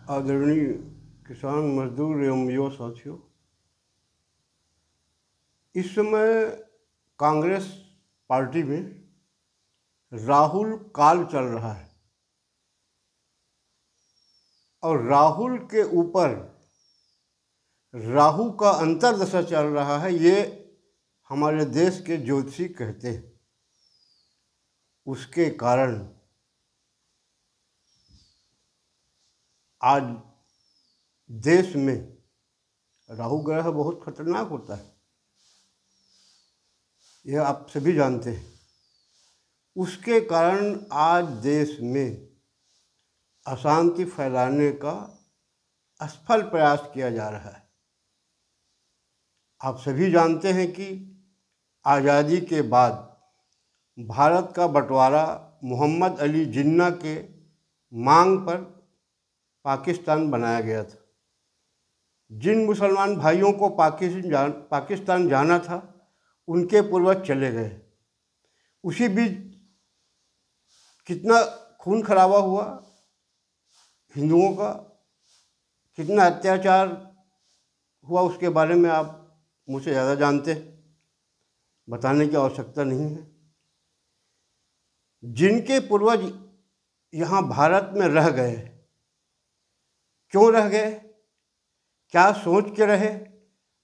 आदरणीय किसान मजदूर एवं युवा साथियों, इस समय कांग्रेस पार्टी में राहुल काल चल रहा है और राहुल के ऊपर राहु का अंतर्दशा चल रहा है। ये हमारे देश के ज्योतिषी कहते हैं। उसके कारण आज देश में राहु ग्रह बहुत खतरनाक होता है, यह आप सभी जानते हैं। उसके कारण आज देश में अशांति फैलाने का असफल प्रयास किया जा रहा है। आप सभी जानते हैं कि आज़ादी के बाद भारत का बंटवारा मोहम्मद अली जिन्ना के मांग पर पाकिस्तान बनाया गया था। जिन मुसलमान भाइयों को पाकिस्तान जाना था, उनके पूर्वज चले गए। उसी बीच कितना खून खराबा हुआ, हिंदुओं का कितना अत्याचार हुआ, उसके बारे में आप मुझसे ज़्यादा जानते हैं, बताने की आवश्यकता नहीं है। जिनके पूर्वज यहाँ भारत में रह गए, क्यों रह गए, क्या सोच के रहे,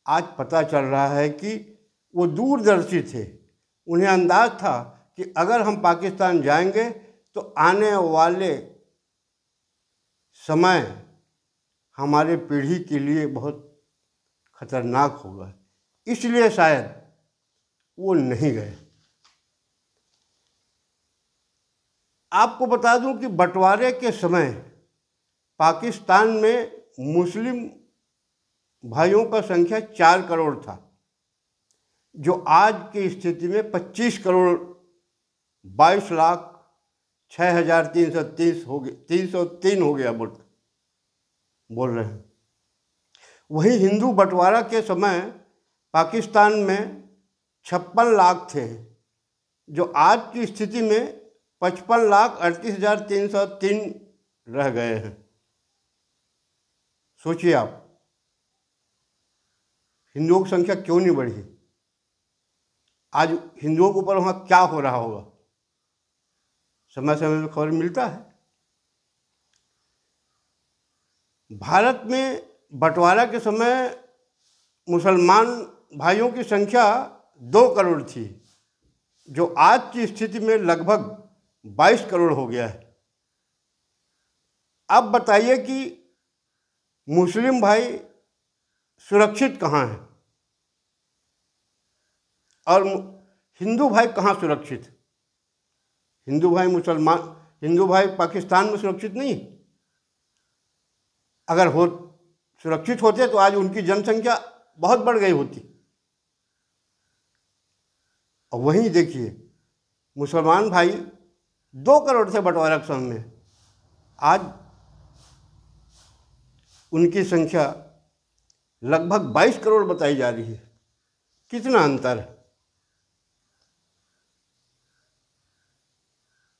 आज पता चल रहा है कि वो दूरदर्शी थे। उन्हें अंदाज था कि अगर हम पाकिस्तान जाएंगे तो आने वाले समय हमारे पीढ़ी के लिए बहुत खतरनाक होगा, इसलिए शायद वो नहीं गए। आपको बता दूं कि बंटवारे के समय पाकिस्तान में मुस्लिम भाइयों का संख्या 4 करोड़ था, जो आज की स्थिति में 25 करोड़ 22,06,330 हो गया, 303 हो गया बोल रहे हैं। वहीं हिंदू बंटवारा के समय पाकिस्तान में 56 लाख थे, जो आज की स्थिति में 55,38,303 रह गए हैं। सोचिए आप, हिंदुओं की संख्या क्यों नहीं बढ़ी? आज हिंदुओं के ऊपर वहाँ क्या हो रहा होगा, समय समय पर खबर मिलता है। भारत में बंटवारा के समय मुसलमान भाइयों की संख्या 2 करोड़ थी, जो आज की स्थिति में लगभग 22 करोड़ हो गया है। अब बताइए कि मुस्लिम भाई सुरक्षित कहाँ हैं और हिंदू भाई कहाँ सुरक्षित? हिंदू भाई पाकिस्तान में सुरक्षित नहीं। अगर सुरक्षित होते तो आज उनकी जनसंख्या बहुत बढ़ गई होती। और वहीं देखिए, मुसलमान भाई 2 करोड़ थे बंटवारा के समय में, आज उनकी संख्या लगभग 22 करोड़ बताई जा रही है। कितना अंतर है।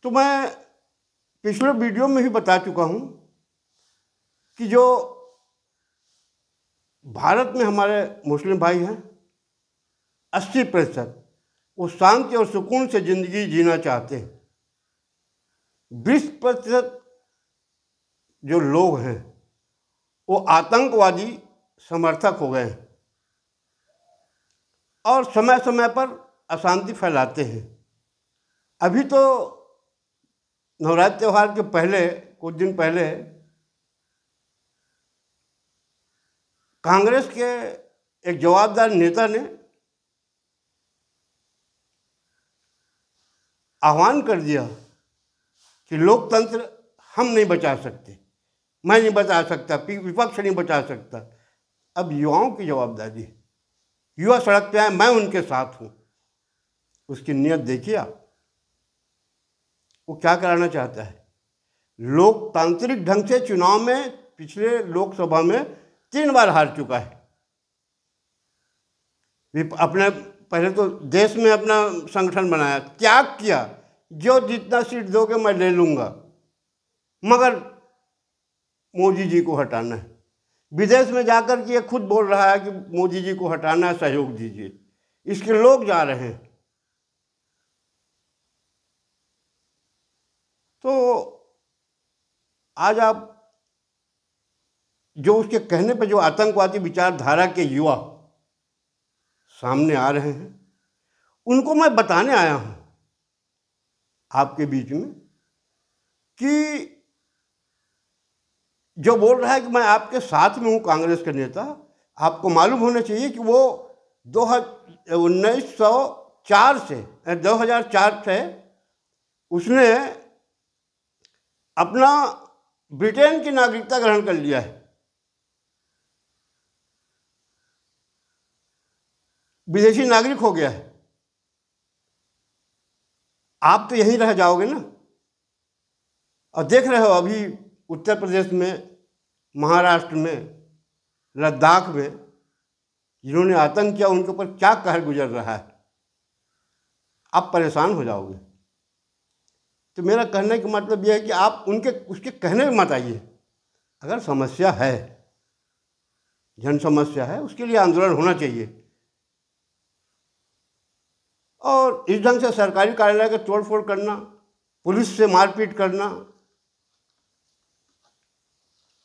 तो मैं पिछले वीडियो में ही बता चुका हूँ कि जो भारत में हमारे मुस्लिम भाई हैं, 80% वो शांति और सुकून से ज़िंदगी जीना चाहते हैं। 20% जो लोग हैं वो आतंकवादी समर्थक हो गए हैं और समय समय पर अशांति फैलाते हैं। अभी तो नवरात्र त्यौहार के पहले, कुछ दिन पहले, कांग्रेस के एक जवाबदार नेता ने आह्वान कर दिया कि लोकतंत्र हम नहीं बचा सकते, मैं नहीं बचा सकता, विपक्ष नहीं बचा सकता। अब युवाओं की जवाबदारी है, युवा सड़क पे आए, मैं उनके साथ हूँ। उसकी नीयत देखिए आप, वो क्या कराना चाहता है। लोकतांत्रिक ढंग से चुनाव में पिछले लोकसभा में 3 बार हार चुका है। अपने पहले तो देश में अपना संगठन बनाया, त्याग किया, जो जितना सीट दोगे मैं ले लूँगा, मगर मोदी जी को हटाना है। विदेश में जाकर के ये खुद बोल रहा है कि मोदी जी को हटाना है, सहयोग दीजिए। इसके लोग जा रहे हैं। तो आज आप जो उसके कहने पर जो आतंकवादी विचारधारा के युवा सामने आ रहे हैं, उनको मैं बताने आया हूं आपके बीच में कि जो बोल रहा है कि मैं आपके साथ में हूं कांग्रेस के नेता, आपको मालूम होना चाहिए कि वो 1904 से 2004 से उसने अपना ब्रिटेन की नागरिकता ग्रहण कर लिया है। विदेशी नागरिक हो गया है। आप तो यहीं रह जाओगे ना। और देख रहे हो अभी उत्तर प्रदेश में, महाराष्ट्र में, लद्दाख में जिन्होंने आतंक किया उनके ऊपर क्या कहर गुजर रहा है। आप परेशान हो जाओगे। तो मेरा कहने का मतलब यह है कि आप उसके कहने में मत आइए। अगर समस्या है, जन समस्या है, उसके लिए आंदोलन होना चाहिए। और इस ढंग से सरकारी कार्यालय का तोड़फोड़ करना, पुलिस से मारपीट करना,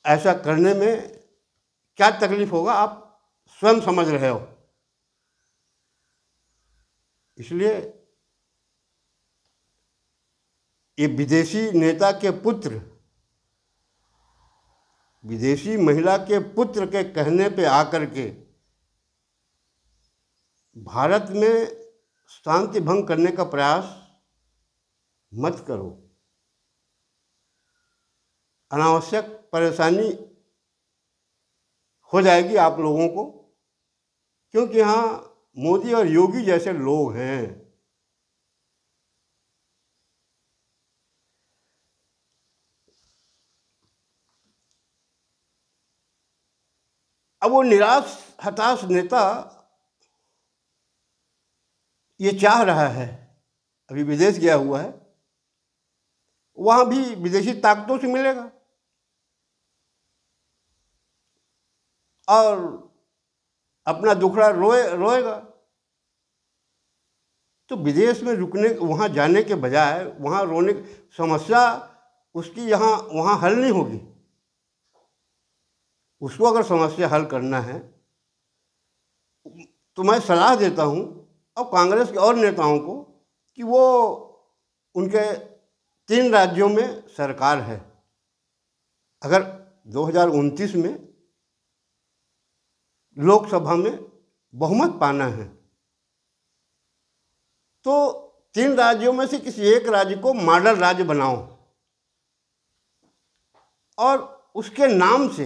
ऐसा करने में क्या तकलीफ होगा आप स्वयं समझ रहे हो। इसलिए ये विदेशी नेता के पुत्र, विदेशी महिला के पुत्र के कहने पे आकर के भारत में शांति भंग करने का प्रयास मत करो। अनावश्यक परेशानी हो जाएगी आप लोगों को, क्योंकि यहाँ मोदी और योगी जैसे लोग हैं। अब वो निराश हताश नेता ये चाह रहा है, अभी विदेश गया हुआ है, वहाँ भी विदेशी ताकतों से मिलेगा और अपना दुखड़ा रोएगा। तो विदेश में रुकने, वहाँ जाने के बजाय वहाँ रोने, समस्या उसकी वहाँ हल नहीं होगी। उसको अगर समस्या हल करना है तो मैं सलाह देता हूँ और कांग्रेस के और नेताओं को कि वो, उनके 3 राज्यों में सरकार है। अगर 2029 में लोकसभा में बहुमत पाना है तो 3 राज्यों में से किसी एक राज्य को मॉडल राज्य बनाओ और उसके नाम से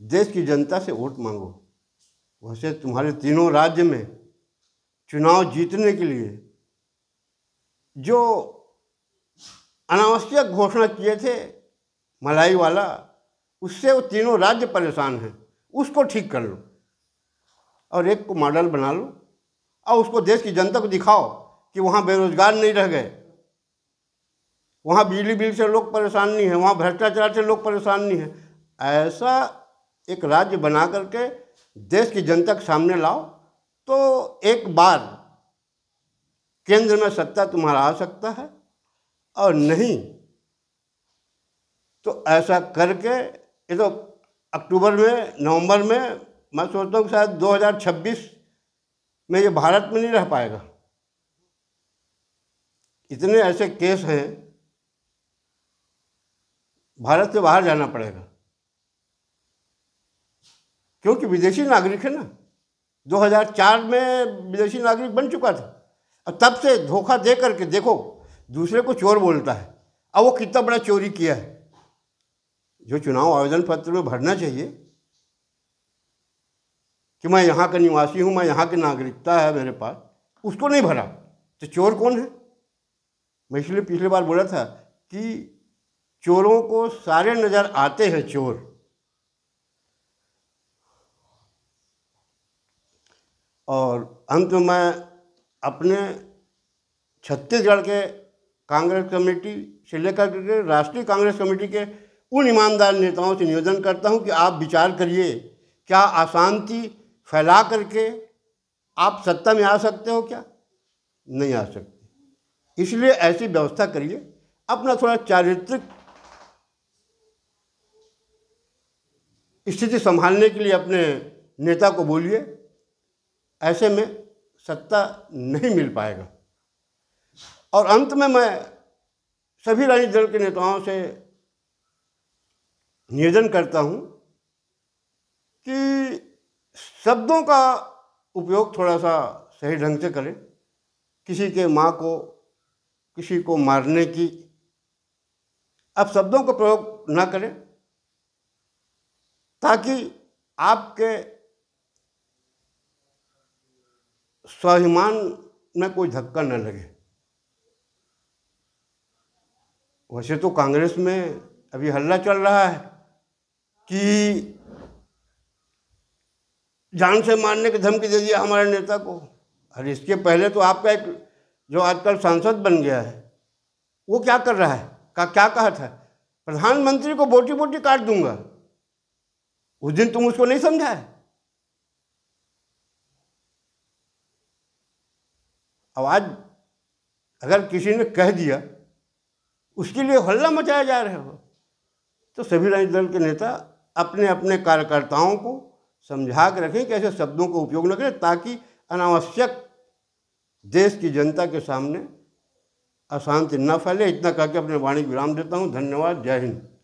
देश की जनता से वोट मांगो। वैसे तुम्हारे तीनों राज्य में चुनाव जीतने के लिए जो अनावश्यक घोषणा किए थे मलाई वाला, उससे वो तीनों राज्य परेशान हैं। उसको ठीक कर लो और एक को मॉडल बना लो और उसको देश की जनता को दिखाओ कि वहाँ बेरोजगार नहीं रह गए, वहाँ बिजली बिल से लोग परेशान नहीं है, वहाँ भ्रष्टाचार से लोग परेशान नहीं है। ऐसा एक राज्य बना करके देश की जनता के सामने लाओ तो एक बार केंद्र में सत्ता तुम्हारा आ सकता है। और नहीं तो ऐसा करके, ये तो अक्टूबर में, नवंबर में, मैं सोचता हूँ कि शायद 2026 में ये भारत में नहीं रह पाएगा। इतने ऐसे केस हैं, भारत से बाहर जाना पड़ेगा, क्योंकि विदेशी नागरिक है ना। 2004 में विदेशी नागरिक बन चुका था और तब से धोखा दे करके देखो, दूसरे को चोर बोलता है। अब वो कितना बड़ा चोरी किया है। जो चुनाव आवेदन पत्र में भरना चाहिए कि मैं यहाँ का निवासी हूँ, मैं यहाँ की नागरिकता है मेरे पास, उसको नहीं भरा तो चोर कौन है। मैं इसलिए पिछली बार बोला था कि चोरों को सारे नज़र आते हैं चोर। और अंत में मैं अपने छत्तीसगढ़ के कांग्रेस कमेटी से लेकर के राष्ट्रीय कांग्रेस कमेटी के उन ईमानदार नेताओं से निवेदन करता हूं कि आप विचार करिए, क्या अशांति फैला करके आप सत्ता में आ सकते हो? क्या नहीं आ सकते। इसलिए ऐसी व्यवस्था करिए, अपना थोड़ा चारित्रिक स्थिति संभालने के लिए अपने नेता को बोलिए, ऐसे में सत्ता नहीं मिल पाएगा। और अंत में मैं सभी राजनीतिक दल के नेताओं से निवेदन करता हूं कि शब्दों का उपयोग थोड़ा सा सही ढंग से करें। किसी के माँ को, किसी को मारने की अब शब्दों का प्रयोग ना करें, ताकि आपके स्वाभिमान में कोई धक्का न लगे। वैसे तो कांग्रेस में अभी हल्ला चल रहा है कि जान से मारने की धमकी दे दिया हमारे नेता को। अरे इसके पहले तो आपका एक जो आजकल सांसद बन गया है, वो क्या कर रहा है, क्या कहा था, प्रधानमंत्री को बोटी बोटी काट दूंगा। उस दिन तुम उसको नहीं समझा है। अब आज अगर किसी ने कह दिया, उसके लिए हल्ला मचाया जा रहा हो, तो सभी राजनीतिक दल के नेता अपने अपने कार्यकर्ताओं को समझा के रखें कि ऐसे शब्दों का उपयोग न करें, ताकि अनावश्यक देश की जनता के सामने अशांति न फैले। इतना कहकर अपने वाणी विराम देता हूँ। धन्यवाद। जय हिंद।